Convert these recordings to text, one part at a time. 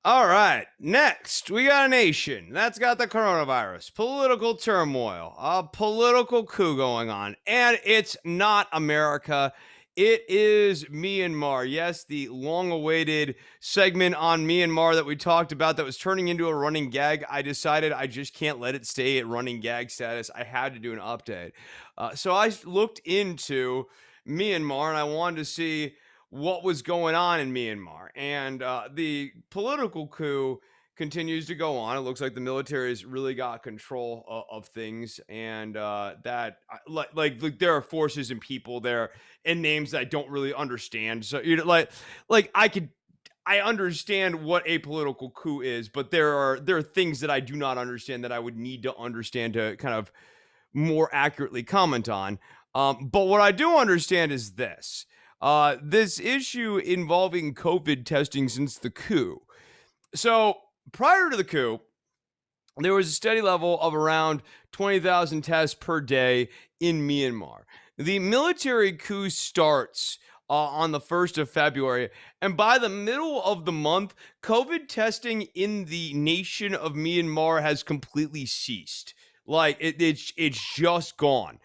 All right. Next, we got a nation that's got the coronavirus, political turmoil, a political coup going on, and it's not America. It is Myanmar. Yes, the long awaited segment on Myanmar that we talked about that was turning into a running gag. I decided I just can't let it stay at running gag status. I had to do an update. So I looked into Myanmar and I wanted to see what was going on in Myanmar. And the political coup continues to go on. It looks like the military has really got control of things, and like there are forces and people there and names that I don't really understand. So you know, like I understand what a political coup is, but there are things that I do not understand that I would need to understand to kind of more accurately comment on. But what I do understand is this. This issue involving COVID testing since the coup. So, prior to the coup, there was a steady level of around 20,000 tests per day in Myanmar. The military coup starts on the 1st of February, and by the middle of the month, COVID testing in the nation of Myanmar has completely ceased. Like it's just gone.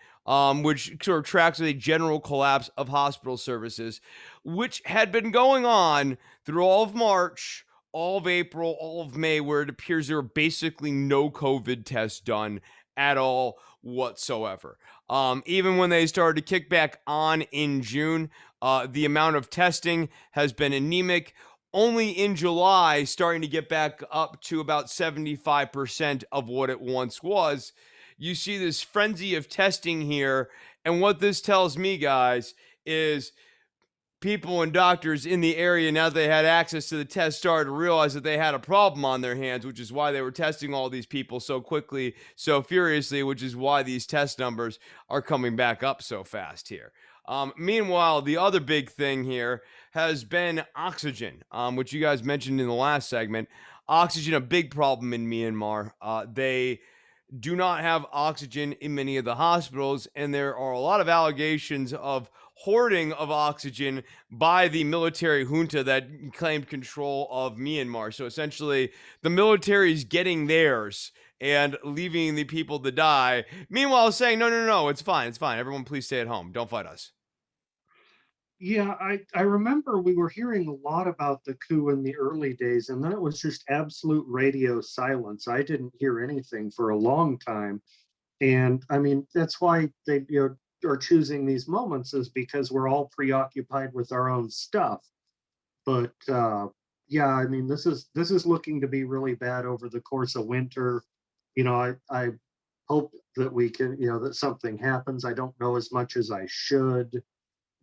Which sort of tracks with a general collapse of hospital services, which had been going on through all of March, all of April, all of May, where it appears there are basically no COVID tests done at all whatsoever. Even when they started to kick back on in June, the amount of testing has been anemic. Only in July, starting to get back up to about 75% of what it once was. You see this frenzy of testing here. And what this tells me, guys, is people and doctors in the area, now that they had access to the test, started to realize that they had a problem on their hands, which is why they were testing all these people so quickly, so furiously, which is why these test numbers are coming back up so fast here. Meanwhile, the other big thing here has been oxygen, which you guys mentioned in the last segment. Oxygen, a big problem in Myanmar. They do not have oxygen in many of the hospitals, and there are a lot of allegations of hoarding of oxygen by the military junta that claimed control of Myanmar. So essentially, the military is getting theirs and leaving the people to die. Meanwhile, saying, no, no, no, it's fine. It's fine. Everyone, please stay at home. Don't fight us. Yeah, I remember we were hearing a lot about the coup in the early days, and then it was just absolute radio silence. I didn't hear anything for a long time. And I mean, that's why they, are choosing these moments, is because we're all preoccupied with our own stuff. But yeah, I mean, this is looking to be really bad over the course of winter. I hope that we can, that something happens. I don't know as much as I should,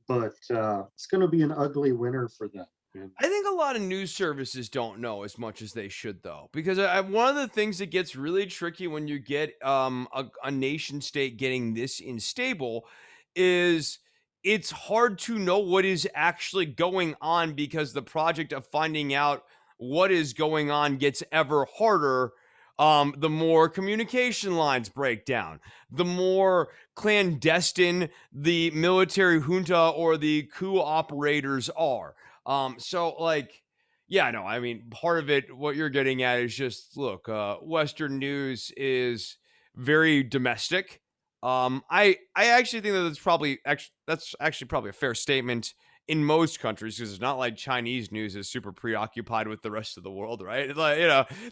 but it's going to be an ugly winter for them. And I think a lot of news services don't know as much as they should, though, because one of the things that gets really tricky when you get a nation state getting this unstable is it's hard to know what is actually going on because the project of finding out what is going on gets ever harder. The more communication lines break down, the more clandestine the military junta or the coup operators are. So like, yeah, no, I mean, part of it, what you're getting at is just look, Western news is very domestic. I actually think that that's actually probably a fair statement in most countries because it's not like Chinese news is super preoccupied with the rest of the world, right? Like,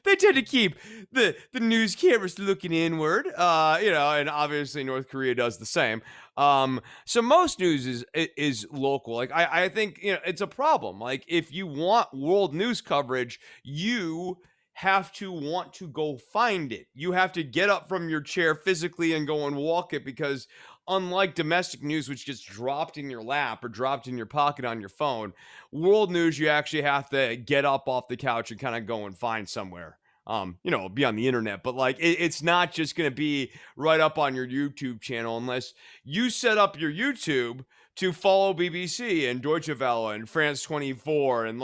they tend to keep the news cameras looking inward, and obviously North Korea does the same. So most news is local. Like I think it's a problem. Like if you want world news coverage, you have to want to go find it. You have to get up from your chair physically and go and walk it because unlike domestic news which gets dropped in your lap or dropped in your pocket on your phone, world news you actually have to get up off the couch and kind of go and find somewhere. Be on the internet, but like it's not just going to be right up on your YouTube channel unless you set up your YouTube to follow BBC and Deutsche Welle and France 24 and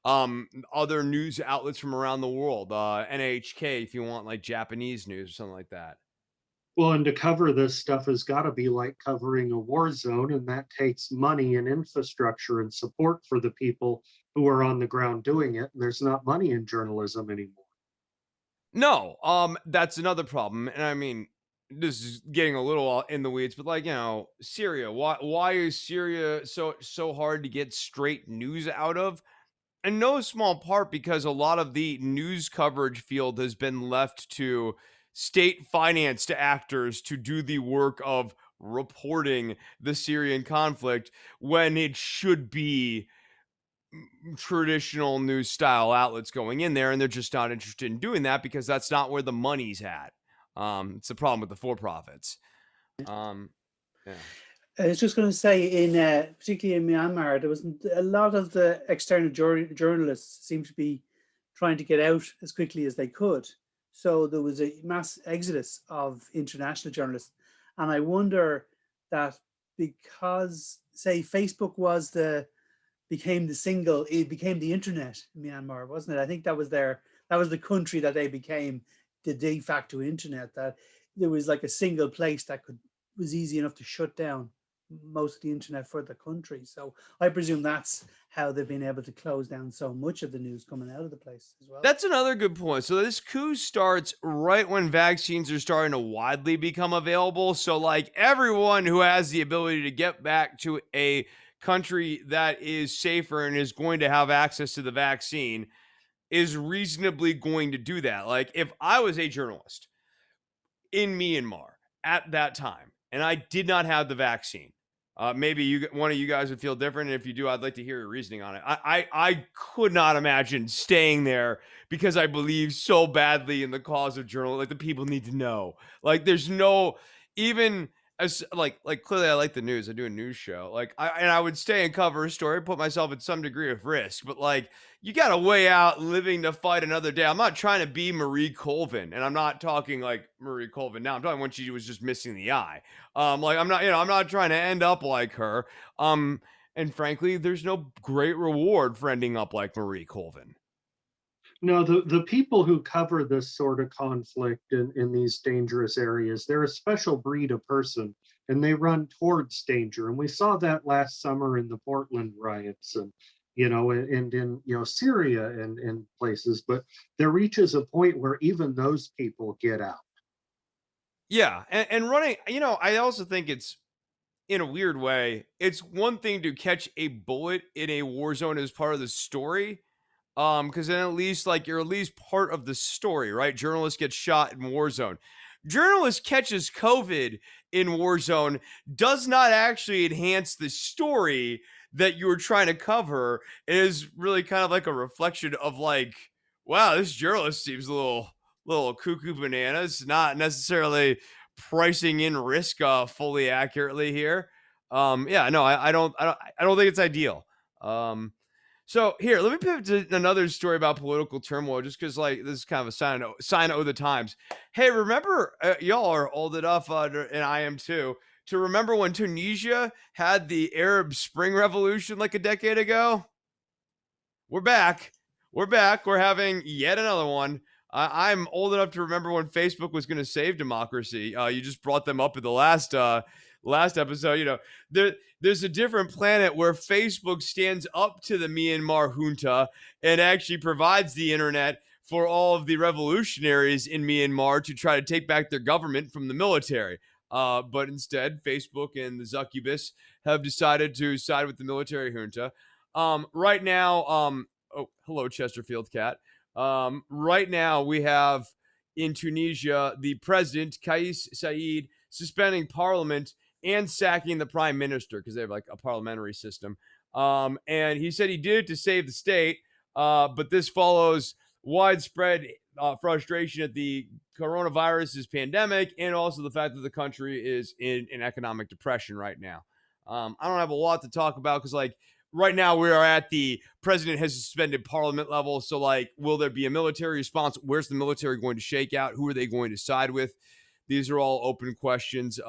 other news outlets from around the world, NHK if you want like Japanese news or something like that. Well, and to cover this stuff has got to be like covering a war zone, and that takes money and infrastructure and support for the people who are on the ground doing it. And there's not money in journalism anymore. No, that's another problem, and I mean, this is getting a little in the weeds, but like, Syria. Why is Syria so hard to get straight news out of? In no small part because a lot of the news coverage field has been left to state financed actors to do the work of reporting the Syrian conflict when it should be traditional news style outlets going in there, and they're just not interested in doing that because that's not where the money's at. It's the problem with the for profits. Um, yeah. I was just going to say, in particularly in Myanmar, there was a lot of the external journalists seemed to be trying to get out as quickly as they could. So there was a mass exodus of international journalists, and I wonder that because, say, Facebook it became the internet in Myanmar, wasn't it? I think that was the country that they became the de facto internet. That there was like a single place that was easy enough to shut down most of the internet for the country. So I presume that's how they've been able to close down so much of the news coming out of the place as well. That's another good point. So this coup starts right when vaccines are starting to widely become available. So like everyone who has the ability to get back to a country that is safer and is going to have access to the vaccine is reasonably going to do that. Like if I was a journalist in Myanmar at that time and I did not have the vaccine, maybe one of you guys would feel different. And if you do, I'd like to hear your reasoning on it. I could not imagine staying there because I believe so badly in the cause of journalism. Like the people need to know. Like there's no even as like clearly I like the news. I do a news show. Like I would stay and cover a story, put myself at some degree of risk. But like you got to weigh out living to fight another day. I'm not trying to be Marie Colvin, and I'm not talking like Marie Colvin now. I'm talking when she was just missing the eye. Like I'm not trying to end up like her. And frankly, there's no great reward for ending up like Marie Colvin. No, the people who cover this sort of conflict in these dangerous areas, they're a special breed of person, and they run towards danger. And we saw that last summer in the Portland riots, and and in Syria and places. But there reaches a point where even those people get out. Yeah, and running. I also think it's in a weird way. It's one thing to catch a bullet in a war zone as part of the story. Because then at least like you're at least part of the story, right? Journalists get shot in Warzone. Journalist catches COVID in Warzone does not actually enhance the story that you were trying to cover. It is really kind of like a reflection of like, wow, this journalist seems a little cuckoo bananas, not necessarily pricing in risk fully accurately here. Yeah, no, I don't think it's ideal. So here, let me pivot to another story about political turmoil, just because like this is kind of a sign of the times. Hey, remember y'all are old enough, and I am too, to remember when Tunisia had the Arab Spring Revolution like a decade ago? We're back. We're back. We're having yet another one. I'm old enough to remember when Facebook was going to save democracy. You just brought them up in the last episode. There's a different planet where Facebook stands up to the Myanmar junta and actually provides the internet for all of the revolutionaries in Myanmar to try to take back their government from the military. But instead, Facebook and the Zuccubus have decided to side with the military junta. Right now, oh, hello, Chesterfield cat. Right now, we have in Tunisia the president, Kais Saied, suspending parliament and sacking the prime minister because they have like a parliamentary system. And he said he did it to save the state, but this follows widespread frustration at the coronavirus's pandemic and also the fact that the country is in an economic depression right now. I don't have a lot to talk about because like right now we are at the president has suspended parliament level. So like, will there be a military response? Where's the military going to shake out? Who are they going to side with? These are all open questions.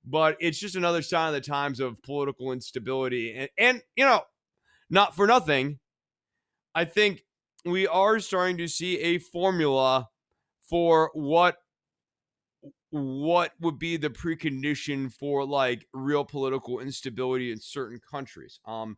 But it's just another sign of the times of political instability. And not for nothing, I think we are starting to see a formula for what what would be the precondition for like real political instability in certain countries. And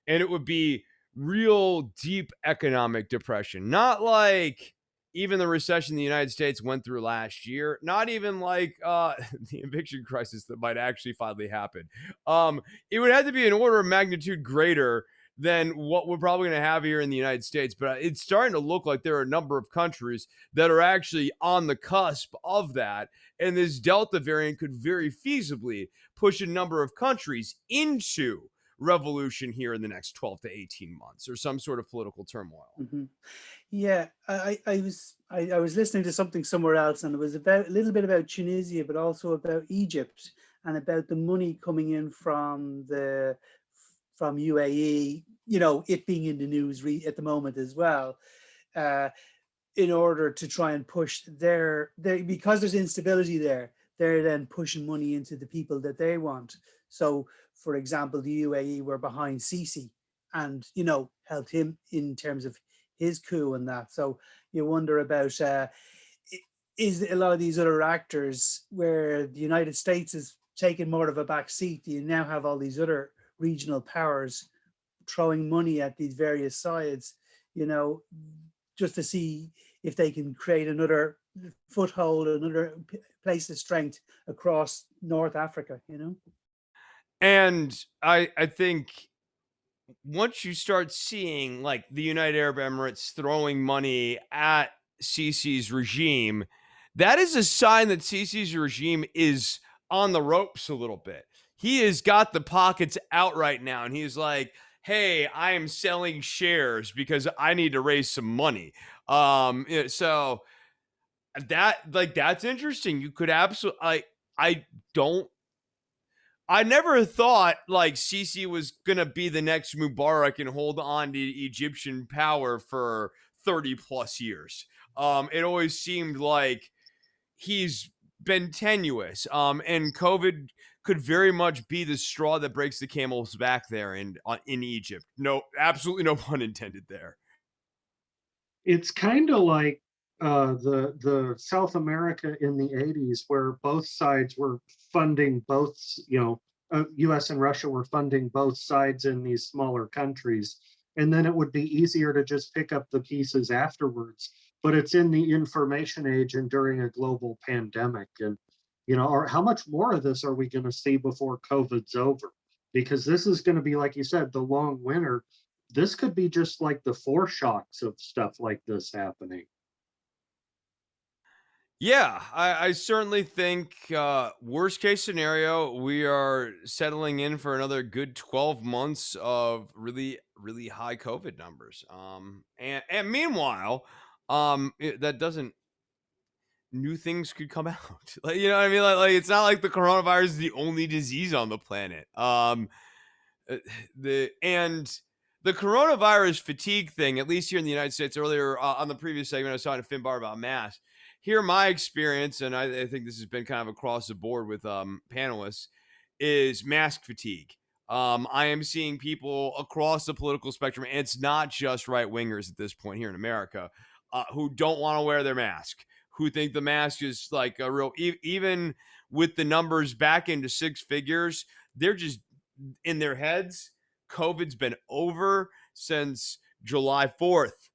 it would be real deep economic depression, not like even the recession the United States went through last year, not even like the eviction crisis that might actually finally happen. Um, it would have to be an order of magnitude greater than what we're probably going to have here in the United States. But it's starting to look like there are a number of countries that are actually on the cusp of that. And this Delta variant could very feasibly push a number of countries into revolution here in the next 12 to 18 months or some sort of political turmoil. Mhm. Yeah, I was listening to something somewhere else, and it was about a little bit about Tunisia, but also about Egypt and about the money coming in from UAE. You know, it being in the news at the moment as well, uh, in order to try and push their because there's instability there. They're then pushing money into the people that they want. So, for example, the UAE were behind Sisi, and helped him in terms of his coup and that. So you wonder about is a lot of these other actors where the United States is taking more of a back seat. You now have all these other regional powers throwing money at these various sides, you know, just to see if they can create another foothold, another place of strength across North Africa, And I think once you start seeing like the United Arab Emirates throwing money at Sisi's regime, that is a sign that Sisi's regime is on the ropes a little bit. He has got the pockets out right now, and he's like, "Hey, I am selling shares because I need to raise some money." So that's interesting. You could absolutely I don't I never thought like Sisi was gonna be the next Mubarak and hold on to Egyptian power for 30 plus years. It always seemed like he's been tenuous. And COVID could very much be the straw that breaks the camel's back there in Egypt. No, absolutely no pun intended there. It's kind of like the South America in the 80s, where both sides were funding both, U.S. and Russia were funding both sides in these smaller countries. And then it would be easier to just pick up the pieces afterwards. But it's in the information age and during a global pandemic. And, or how much more of this are we going to see before COVID's over? Because this is going to be, like you said, the long winter. This could be just like the foreshocks of stuff like this happening. Yeah, I certainly think worst case scenario, we are settling in for another good 12 months of really, really high COVID numbers. And meanwhile, that doesn't new things could come out. Like, you know what I mean? Like it's not like the coronavirus is the only disease on the planet. Uh, the and the coronavirus fatigue thing, at least here in the United States, earlier on the previous segment, I was talking to Finbar about masks. Here, my experience, and I think this has been kind of across the board with panelists, is mask fatigue. I am seeing people across the political spectrum, and it's not just right wingers at this point here in America, who don't want to wear their mask, who think the mask is like a real, even with the numbers back into six figures, they're just in their heads, COVID's been over since July 4th.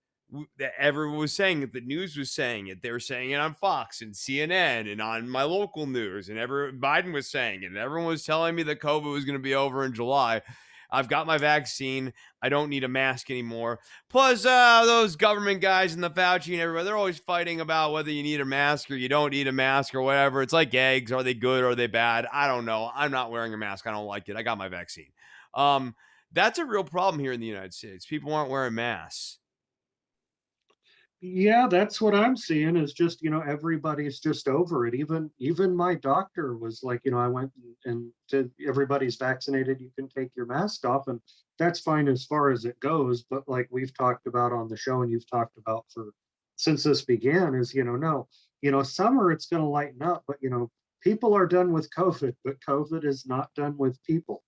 Everyone was saying it. The news was saying it. They were saying it on Fox and CNN and on my local news. And Biden was saying it. And everyone was telling me that COVID was going to be over in July. I've got my vaccine. I don't need a mask anymore. Plus, those government guys and the Fauci and everybody, they're always fighting about whether you need a mask or you don't need a mask or whatever. It's like eggs. Are they good or are they bad? I don't know. I'm not wearing a mask. I don't like it. I got my vaccine. That's a real problem here in the United States. People aren't wearing masks. Yeah, that's what I'm seeing is just, everybody's just over it. Even my doctor was like, I went and said everybody's vaccinated, you can take your mask off, and that's fine as far as it goes. But like we've talked about on the show and you've talked about for since this began is, no, summer it's going to lighten up, but people are done with COVID, but COVID is not done with people.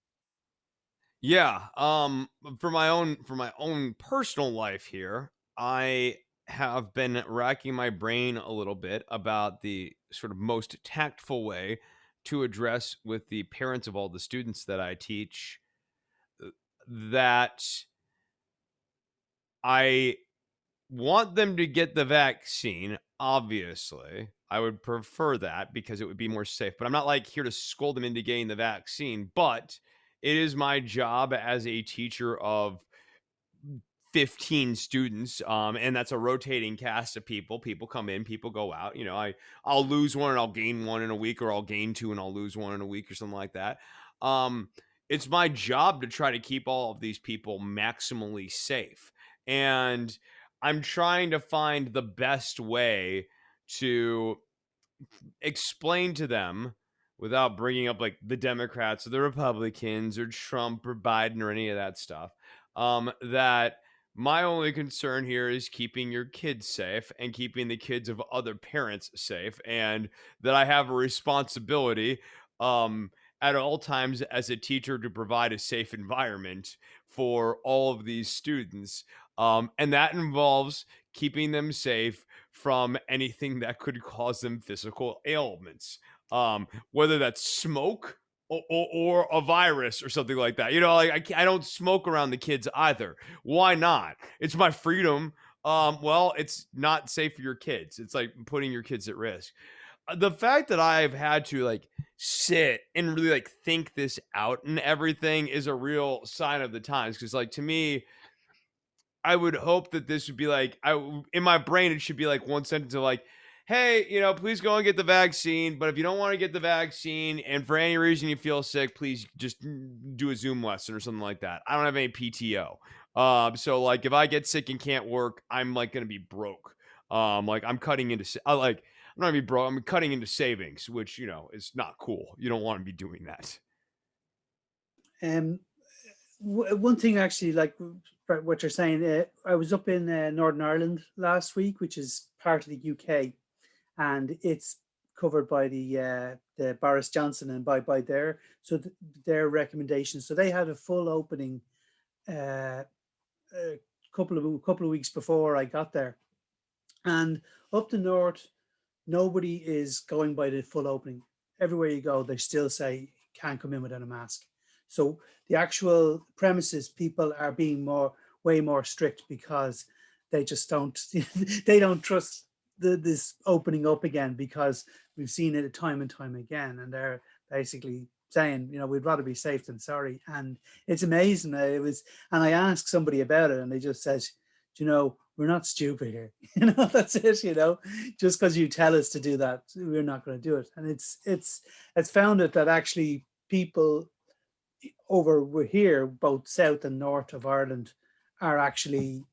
Yeah. For my own personal life here, I have been racking my brain a little bit about the sort of most tactful way to address with the parents of all the students that I teach that I want them to get the vaccine. Obviously, I would prefer that because it would be more safe, but I'm not like here to scold them into getting the vaccine. But it is my job as a teacher of 15 students, and that's a rotating cast of people come in, people go out. I'll lose one and I'll gain one in a week, or I'll gain two and I'll lose one in a week, or something like that. um it's my job to try to keep all of these people maximally safe, and I'm trying to find the best way to explain to them, without bringing up like the Democrats or the Republicans or Trump or Biden or any of that stuff, that my only concern here is keeping your kids safe and keeping the kids of other parents safe, and that I have a responsibility um, at all times as a teacher to provide a safe environment for all of these students. And that involves keeping them safe from anything that could cause them physical ailments, whether that's smoke or a virus or something like that. Like I don't smoke around the kids either. Why not? It's my freedom. Well, it's not safe for your kids. It's like putting your kids at risk. The fact that I've had to like sit and really like think this out and everything is a real sign of the times. Because like to me, I would hope that this would be like, in my brain, it should be like one sentence of like, hey, please go and get the vaccine. But if you don't want to get the vaccine and for any reason you feel sick, please just do a Zoom lesson or something like that. I don't have any PTO. So like if I get sick and can't work, I'm like going to be broke. Like I'm cutting into, like, I'm not gonna be broke. I'm cutting into savings, which, is not cool. You don't want to be doing that. Um, One thing actually, like what you're saying, I was up in Northern Ireland last week, which is part of the UK, and it's covered by the Boris Johnson and by their recommendations. So they had a full opening a couple of weeks before I got there, and up the north, nobody is going by the full opening. Everywhere you go, they still say can't come in without a mask. So the actual premises, people are being way more strict because they just don't they don't trust this opening up again, because we've seen it time and time again, and they're basically saying, we'd rather be safe than sorry. And it's amazing. And I asked somebody about it, and they just said, we're not stupid here. That's it. Just because you tell us to do that, we're not going to do it. And it's found it that actually people over here, both south and north of Ireland, are actually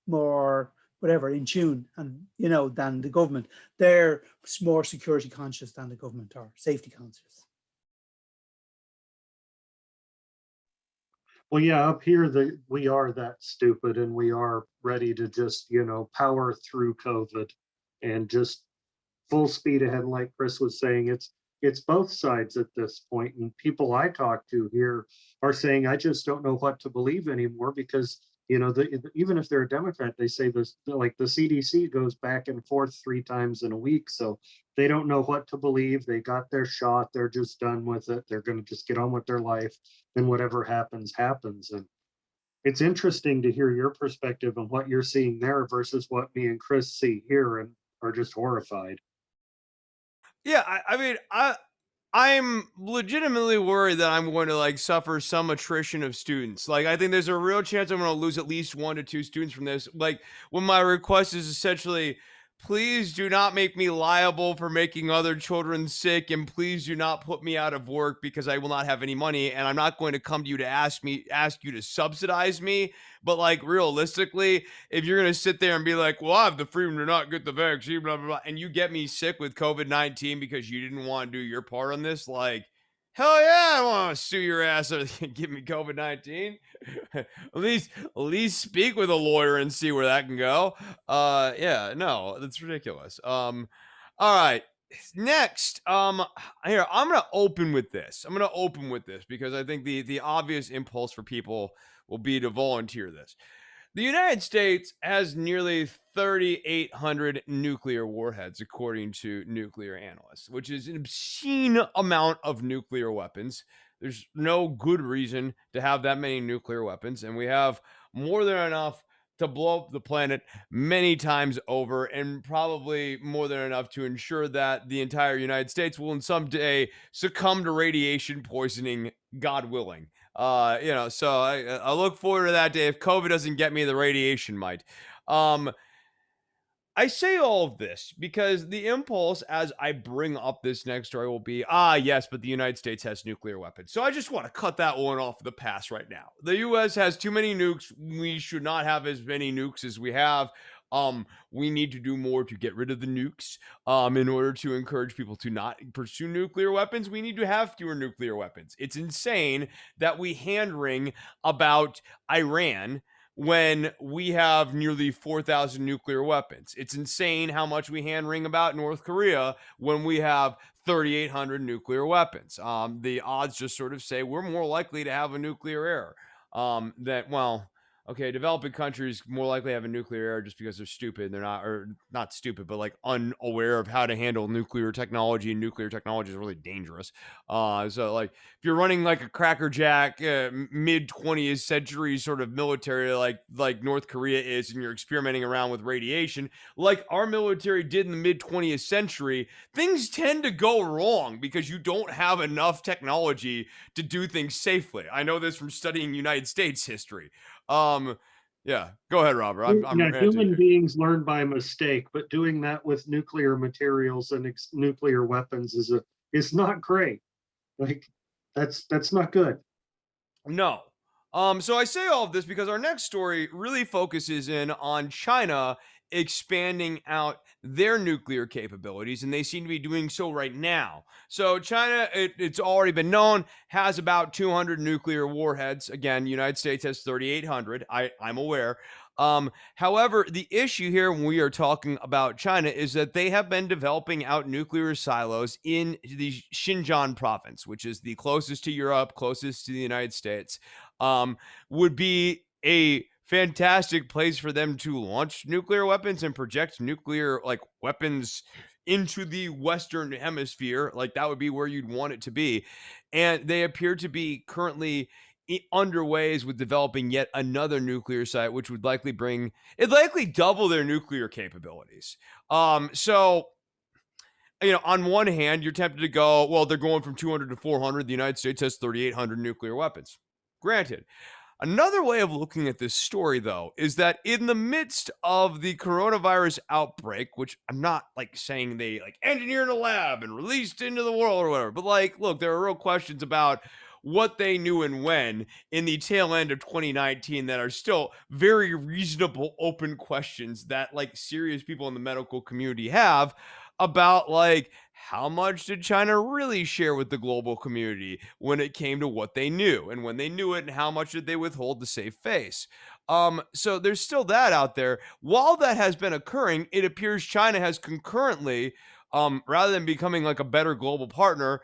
more in tune and than the government. They're more security conscious than the government are, safety conscious. Well, yeah, up here we are that stupid, and we are ready to just, power through COVID and just full speed ahead. And like Chris was saying, it's both sides at this point. And people I talk to here are saying, I just don't know what to believe anymore, because even if they're a Democrat, they say this, like the CDC goes back and forth 3 times in a week. So they don't know what to believe. They got their shot. They're just done with it. They're going to just get on with their life, and whatever happens, happens. And it's interesting to hear your perspective on what you're seeing there versus what me and Chris see here, and are just horrified. Yeah, I mean, I'm legitimately worried that I'm going to like suffer some attrition of students. Like, I think there's a real chance I'm going to lose at least 1 to 2 students from this. Like, when my request is essentially, please do not make me liable for making other children sick, and please do not put me out of work because I will not have any money, and I'm not going to come to you to ask you to subsidize me. But like realistically, if you're going to sit there and be like, well, I have the freedom to not get the vaccine, blah, blah, blah, and you get me sick with COVID-19 because you didn't want to do your part on this, like, hell yeah, I want to sue your ass and give me COVID-19. at least speak with a lawyer and see where that can go. Yeah, no, that's ridiculous. All right. Next, here, I'm gonna open with this. Because I think the obvious impulse for people will be to volunteer this. The United States has nearly 3,800 nuclear warheads, according to nuclear analysts, which is an obscene amount of nuclear weapons. There's no good reason to have that many nuclear weapons, and we have more than enough to blow up the planet many times over, and probably more than enough to ensure that the entire United States will in some day succumb to radiation poisoning, God willing. So I look forward to that day. If COVID doesn't get me, the radiation might. Um, I say all of this because the impulse as I bring up this next story will be, yes, but the United States has nuclear weapons. So I just want to cut that one off the pass right now. The US has too many nukes. We should not have as many nukes as we have. We need to do more to get rid of the nukes. In order to encourage people to not pursue nuclear weapons, we need to have fewer nuclear weapons. It's insane that we hand wring about Iran when we have nearly 4,000 nuclear weapons. It's insane how much we hand wring about North Korea when we have 3,800 nuclear weapons. The odds just sort of say we're more likely to have a nuclear error. Okay, developing countries more likely have a nuclear error just because they're stupid. They're not, or not stupid, but like unaware of how to handle nuclear technology, and nuclear technology is really dangerous. So like if you're running like a crackerjack mid 20th century sort of military like North Korea is, and you're experimenting around with radiation like our military did in the mid 20th century, things tend to go wrong because you don't have enough technology to do things safely. I know this from studying United States history. Yeah, go ahead, Robert. I'm Yeah, ranting human here. beings learn by mistake, but doing that with nuclear materials and nuclear weapons is not great. Like that's not good. No. So I say all of this because our next story really focuses in on China expanding out their nuclear capabilities, and they seem to be doing so right now. So China, it's already been known, has about 200 nuclear warheads. Again, United States has 3,800. I'm aware. However, the issue here when we are talking about China is that they have been developing out nuclear silos in the Xinjiang province, which is the closest to Europe, closest to the United States. Would be a fantastic place for them to launch nuclear weapons and project nuclear like weapons into the Western Hemisphere. Like that would be where you'd want it to be. And they appear to be currently underways with developing yet another nuclear site, which would likely double their nuclear capabilities. So on one hand, you're tempted to go, well, they're going from 200 to 400. The United States has 3,800 nuclear weapons. Granted. Another way of looking at this story, though, is that in the midst of the coronavirus outbreak, which I'm not like saying they like engineered in a lab and released into the world or whatever, but like, look, there are real questions about what they knew and when in the tail end of 2019 that are still very reasonable open questions that like serious people in the medical community have about like how much did China really share with the global community when it came to what they knew and when they knew it, and how much did they withhold to save face? So there's still that out there. While that has been occurring, it appears China has concurrently, rather than becoming like a better global partner,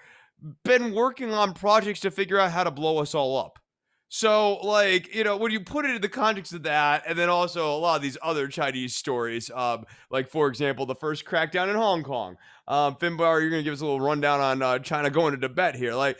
been working on projects to figure out how to blow us all up. So, like, when you put it in the context of that, and then also a lot of these other Chinese stories, like, for example, the first crackdown in Hong Kong. Finbar, you're going to give us a little rundown on China going to Tibet here. Like,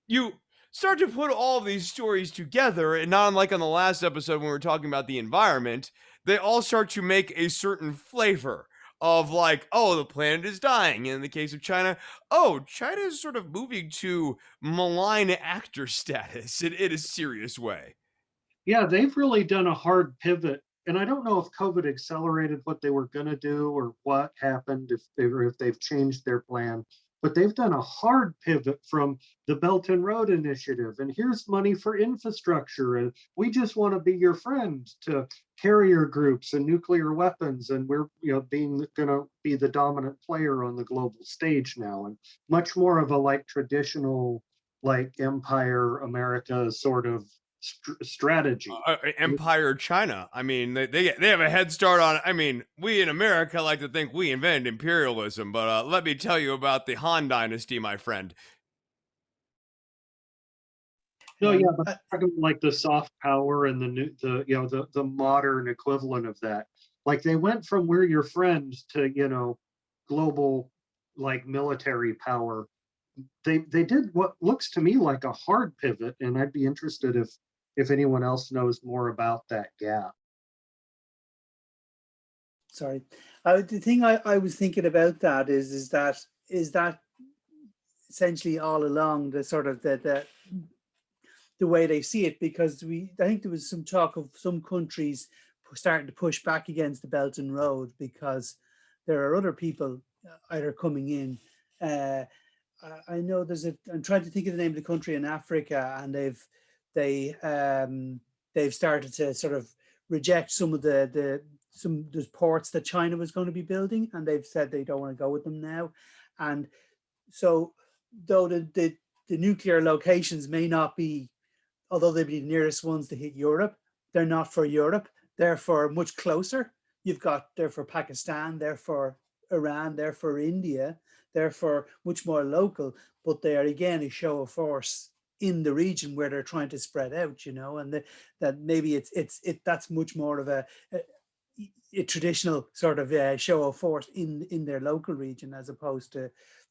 you start to put all of these stories together, and not unlike on the last episode when we were talking about the environment, they all start to make a certain flavor of like, oh, the planet is dying. In the case of China, oh, China is sort of moving to malign actor status in a serious way. Yeah, they've really done a hard pivot. And I don't know if COVID accelerated what they were going to do or what happened, if they've changed their plan. But they've done a hard pivot from the Belt and Road Initiative. And here's money for infrastructure. And we just want to be your friend, to carrier groups and nuclear weapons. And we're going to be the dominant player on the global stage now. And much more of a like traditional like empire America sort of strategy. Empire China. I mean, they have a head start on. I mean, we in America like to think we invented imperialism, but let me tell you about the Han Dynasty, my friend. No, yeah, but I- talking like the soft power and the modern equivalent of that. Like they went from we're your friends to, global like military power. They did what looks to me like a hard pivot, and I'd be interested if anyone else knows more about that gap. Sorry. The thing I was thinking about that is that essentially all along the sort of the way they see it, because I think there was some talk of some countries starting to push back against the Belt and Road because there are other people either coming in. I know I'm trying to think of the name of the country in Africa, and they've started to sort of reject some of the ports that China was going to be building, and they've said they don't want to go with them now. And so, though the nuclear locations may not be, although they'd be the nearest ones to hit Europe, they're not for Europe. They're for much closer. They're for Pakistan, they're for Iran, they're for India, they're for much more local, but they are again a show of force in the region where they're trying to spread out, and that maybe that's much more of a traditional sort of show of force in their local region as opposed to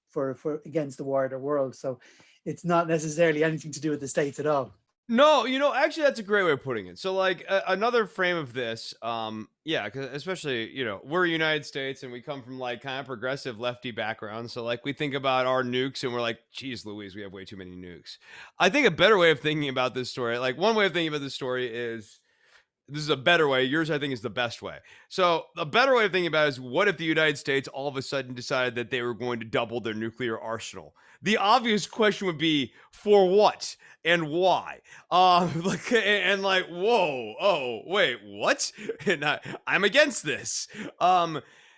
for against the wider world. So it's not necessarily anything to do with the States at all. No, actually, that's a great way of putting it. So, like, another frame of this, yeah, 'cause especially, we're United States and we come from like kind of progressive lefty backgrounds. So, like, we think about our nukes and we're like, geez, Louise, we have way too many nukes. I think a better way of thinking about this story, like, one way of thinking about this story is this is a better way. Yours, I think, is the best way. So, a better way of thinking about it is what if the United States all of a sudden decided that they were going to double their nuclear arsenal? The obvious question would be for what and why? Like, whoa, oh, wait, what? And I'm against this.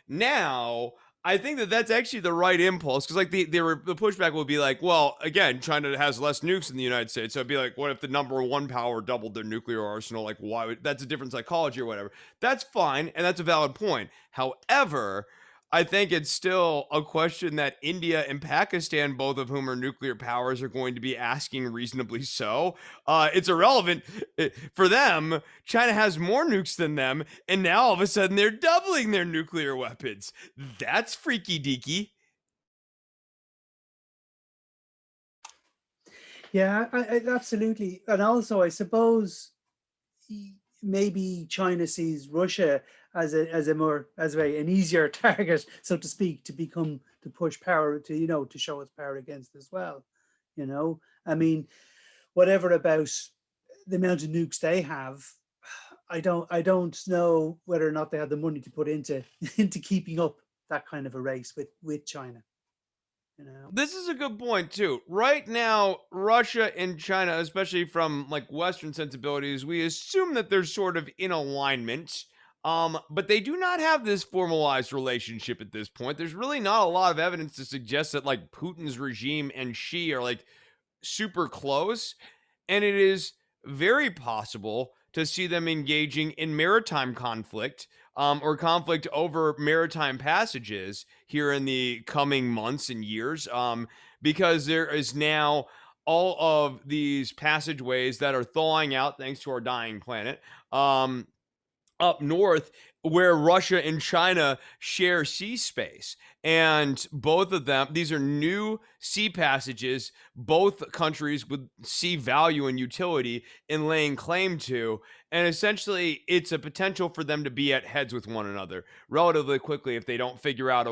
Now, I think that that's actually the right impulse because, like, the pushback would be like, well, again, China has less nukes than the United States, so it'd be like, what if the number one power doubled their nuclear arsenal? Like, why would that's a different psychology or whatever? That's fine, and that's a valid point. However, I think it's still a question that India and Pakistan, both of whom are nuclear powers, are going to be asking reasonably so. It's irrelevant for them. China has more nukes than them, and now all of a sudden they're doubling their nuclear weapons. That's freaky deaky. Yeah, absolutely. And also, I suppose maybe China sees Russia as an easier target, so to speak, to push power to show its power against as well. I mean, whatever about the amount of nukes they have, I don't know whether or not they have the money to put into into keeping up that kind of a race with China. This is a good point too. Right now, Russia and China, especially from like Western sensibilities, we assume that they're sort of in alignment. But they do not have this formalized relationship at this point. There's really not a lot of evidence to suggest that like Putin's regime and Xi are like super close. And it is very possible to see them engaging in maritime conflict or conflict over maritime passages here in the coming months and years because there is now all of these passageways that are thawing out thanks to our dying planet. Up north where Russia and China share sea space. And both of them, these are new sea passages, both countries would see value and utility in laying claim to. And essentially, it's a potential for them to be at heads with one another relatively quickly if they don't figure out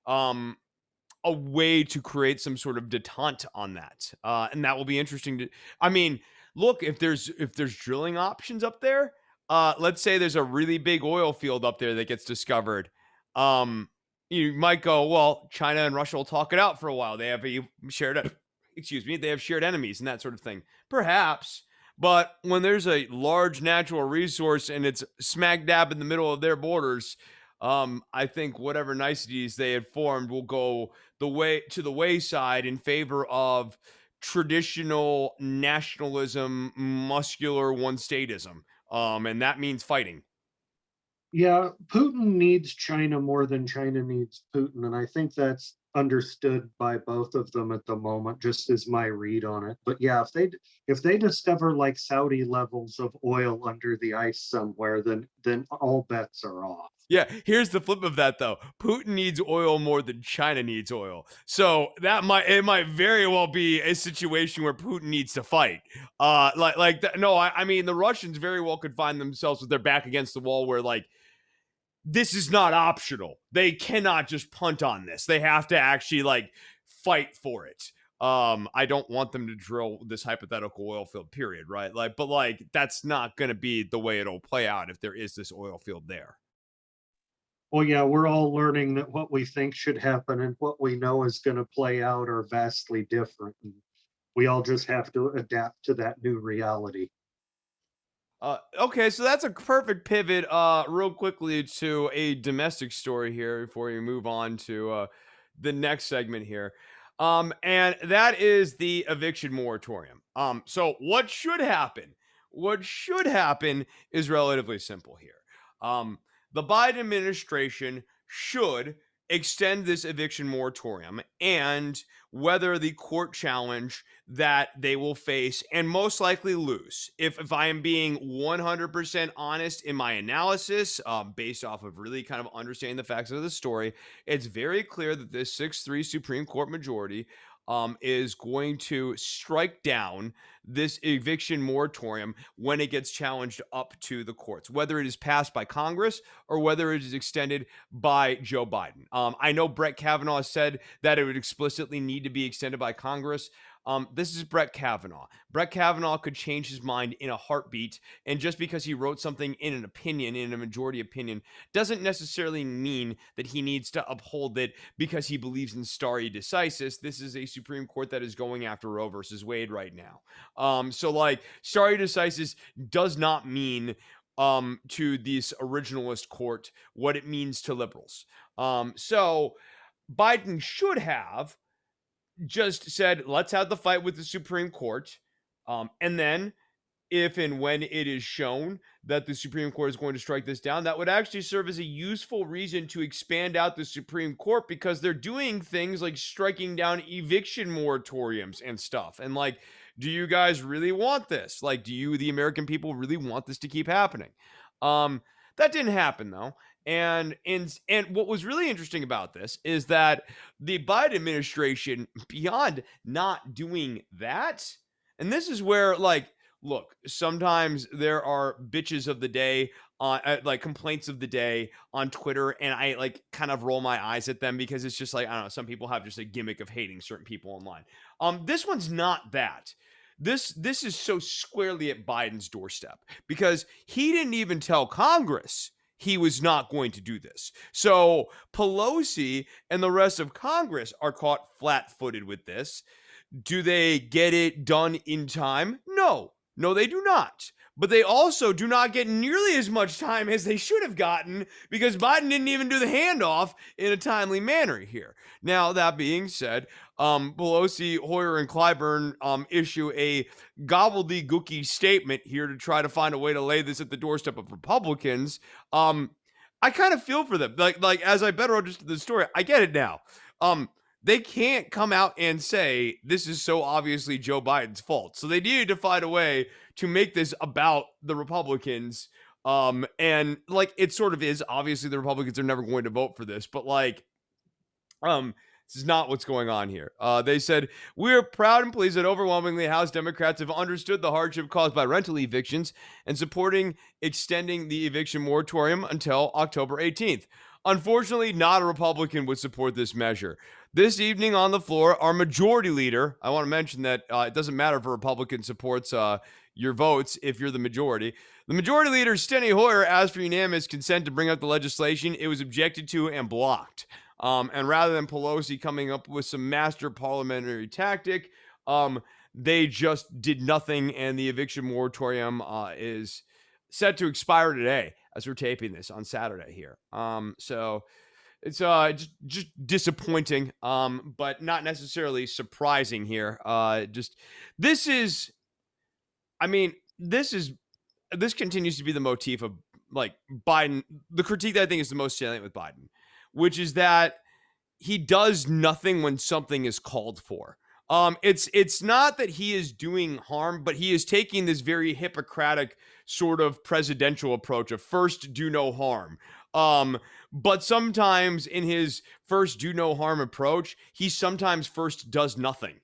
um, a way to create some sort of detente on that. And that will be interesting to, I mean, look, if there's drilling options up there, let's say there's a really big oil field up there that gets discovered. You might go, well, China and Russia will talk it out for a while. They have they have shared enemies and that sort of thing. Perhaps, but when there's a large natural resource and it's smack dab in the middle of their borders, I think whatever niceties they had formed will go the wayside in favor of traditional nationalism, muscular one-statism. And that means fighting. Yeah, Putin needs China more than China needs Putin, and I think that's understood by both of them at the moment, just as my read on it. But yeah, if they discover like Saudi levels of oil under the ice somewhere, then all bets are off. Yeah, here's the flip of that though. Putin needs oil more than China needs oil. So it might very well be a situation where Putin needs to fight. No, I mean the Russians very well could find themselves with their back against the wall where like this is not optional. They cannot just punt on this. They have to actually like fight for it. I don't want them to drill this hypothetical oil field, period, right? Like, but like that's not going to be the way it'll play out if there is this oil field there. Well, yeah, we're all learning that what we think should happen and what we know is going to play out are vastly different. And we all just have to adapt to that new reality. Okay, so that's a perfect pivot real quickly to a domestic story here before we move on to the next segment here. And that is the eviction moratorium. So what should happen? What should happen is relatively simple here. The Biden administration should extend this eviction moratorium and whether the court challenge that they will face and most likely lose. If I am being 100% honest in my analysis, based off of really kind of understanding the facts of the story, it's very clear that this 6-3 Supreme Court majority is going to strike down this eviction moratorium when it gets challenged up to the courts, whether it is passed by Congress or whether it is extended by Joe Biden. I know Brett Kavanaugh said that it would explicitly need to be extended by Congress. This is Brett Kavanaugh. Brett Kavanaugh could change his mind in a heartbeat, and just because he wrote something in an opinion, in a majority opinion, doesn't necessarily mean that he needs to uphold it because he believes in stare decisis. This is a Supreme Court that is going after Roe versus Wade right now. So like stare decisis does not mean to this originalist court what it means to liberals. So Biden should have just said, let's have the fight with the Supreme Court. And then if and when it is shown that the Supreme Court is going to strike this down, that would actually serve as a useful reason to expand out the Supreme Court because they're doing things like striking down eviction moratoriums and stuff. And like, do you guys really want this? Like, do you, the American people, really want this to keep happening? That didn't happen though. And what was really interesting about this is that the Biden administration, beyond not doing that, and this is where, like, look, sometimes there are bitches of the day on like complaints of the day on Twitter, and I like kind of roll my eyes at them because it's just like, I don't know, some people have just a gimmick of hating certain people online. This one's not that. This is so squarely at Biden's doorstep because he didn't even tell Congress he was not going to do this. So Pelosi and the rest of Congress are caught flat-footed with this. Do they get it done in time? No, they do not. But they also do not get nearly as much time as they should have gotten because Biden didn't even do the handoff in a timely manner here. Now, that being said, Pelosi, Hoyer, and Clyburn issue a gobbledygooky statement here to try to find a way to lay this at the doorstep of Republicans. I kind of feel for them. Like as I better understood the story, I get it now. They can't come out and say this is so obviously Joe Biden's fault. So they needed to find a way to make this about the Republicans. And like it sort of is. Obviously, the Republicans are never going to vote for this, but like, this is not what's going on here. They said, we're proud and pleased that overwhelmingly House Democrats have understood the hardship caused by rental evictions and supporting extending the eviction moratorium until October 18th. Unfortunately, not a Republican would support this measure. This evening on the floor, our majority leader, I want to mention that it doesn't matter if a Republican supports your votes if you're the majority. The majority leader, Steny Hoyer, asked for unanimous consent to bring up the legislation. It was objected to and blocked. And rather than Pelosi coming up with some master parliamentary tactic, they just did nothing, and the eviction moratorium is set to expire today as we're taping this on Saturday here. So it's just disappointing, but not necessarily surprising here. This continues to be the motif of like Biden. The critique that I think is the most salient with Biden, which is that he does nothing when something is called for. It's not that he is doing harm, but he is taking this very Hippocratic sort of presidential approach of first do no harm. But sometimes in his first do no harm approach, he sometimes first does nothing.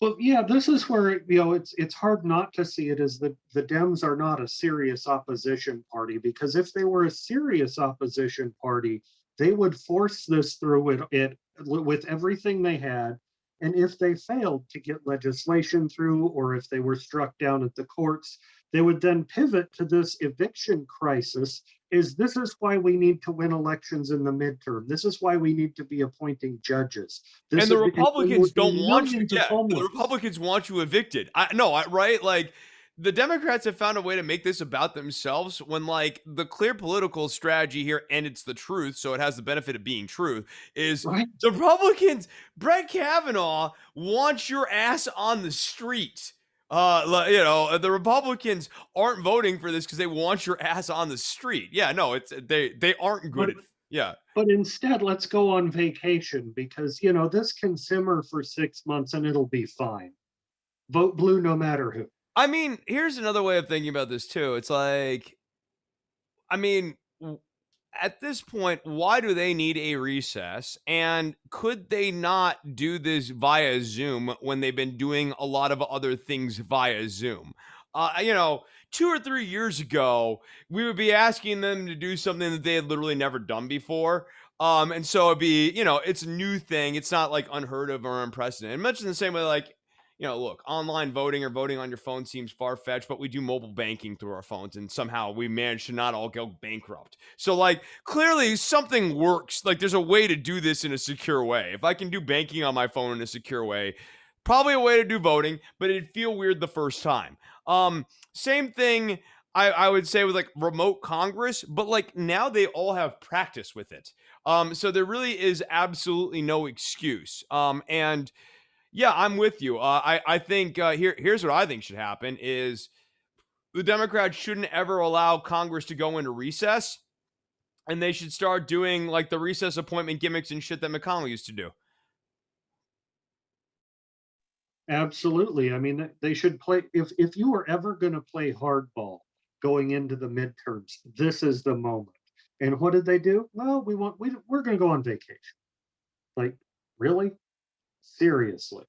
Well, yeah, this is where it's hard not to see it as the Dems are not a serious opposition party, because if they were a serious opposition party, they would force this through with everything they had. And if they failed to get legislation through, or if they were struck down at the courts, they would then pivot to this eviction crisis. This is why we need to win elections in the midterm. This is why we need to be appointing judges. And the Republicans don't want you. Millions of Yeah, the homeless. Republicans want you evicted. Right? Like, the Democrats have found a way to make this about themselves when, like, the clear political strategy here, and it's the truth, so it has the benefit of being truth, is Right. the Republicans, Brett Kavanaugh, wants your ass on the street. The Republicans aren't voting for this because they want your ass on the street. Yeah, no, it's they aren't good at, yeah. But instead, let's go on vacation, because this can simmer for 6 months and it'll be fine. Vote blue no matter who. I mean, here's another way of thinking about this too. It's like, I mean, at this point, why do they need a recess? And could they not do this via Zoom when they've been doing a lot of other things via Zoom? 2 or 3 years ago, we would be asking them to do something that they had literally never done before. And so it'd be, it's a new thing. It's not like unheard of or unprecedented. Much in the same way, like, look, online voting or voting on your phone seems far-fetched, but we do mobile banking through our phones, and somehow we manage to not all go bankrupt. So, like, clearly something works. Like, there's a way to do this in a secure way. If I can do banking on my phone in a secure way, probably a way to do voting, but it'd feel weird the first time. Same thing I would say with, like, remote Congress, but, like, now they all have practice with it. So there really is absolutely no excuse. And yeah, I'm with you. I think here's what I think should happen is the Democrats shouldn't ever allow Congress to go into recess, and they should start doing like the recess appointment gimmicks and shit that McConnell used to do. Absolutely. I mean, they should play. If you were ever going to play hardball going into the midterms, this is the moment. And what did they do? Well, we're going to go on vacation. Like, really? Seriously?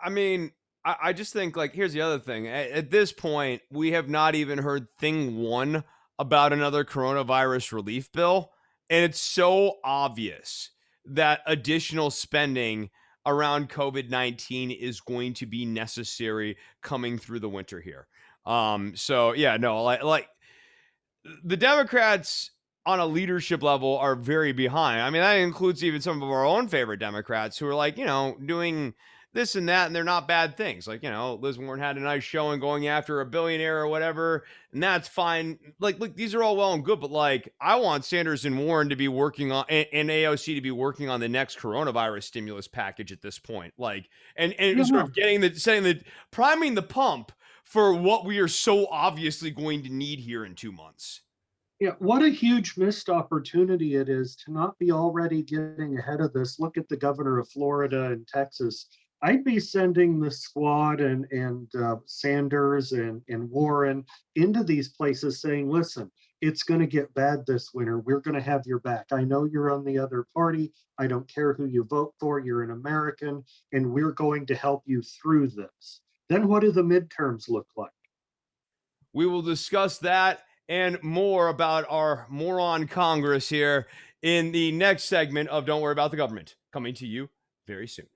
I mean, I just think, like, here's the other thing. At this point, we have not even heard thing one about another coronavirus relief bill. And it's so obvious that additional spending around COVID-19 is going to be necessary coming through the winter here. So yeah, no, like the Democrats on a leadership level are very behind. I mean, that includes even some of our own favorite Democrats who are like, doing this and that, and they're not bad things. Like, Liz Warren had a nice showing going after a billionaire or whatever, and that's fine. Like, look, these are all well and good, but like, I want Sanders and Warren to be working on, and AOC to be working on the next coronavirus stimulus package at this point. Like, and sort of priming the pump for what we are so obviously going to need here in 2 months. Yeah, what a huge missed opportunity it is to not be already getting ahead of this. Look at the governor of Florida and Texas. I'd be sending the squad and Sanders and Warren into these places saying, listen, it's going to get bad this winter. We're going to have your back. I know you're on the other party. I don't care who you vote for. You're an American, and we're going to help you through this. Then what do the midterms look like? We will discuss that and more about our moron Congress here in the next segment of Don't Worry About the Government, coming to you very soon.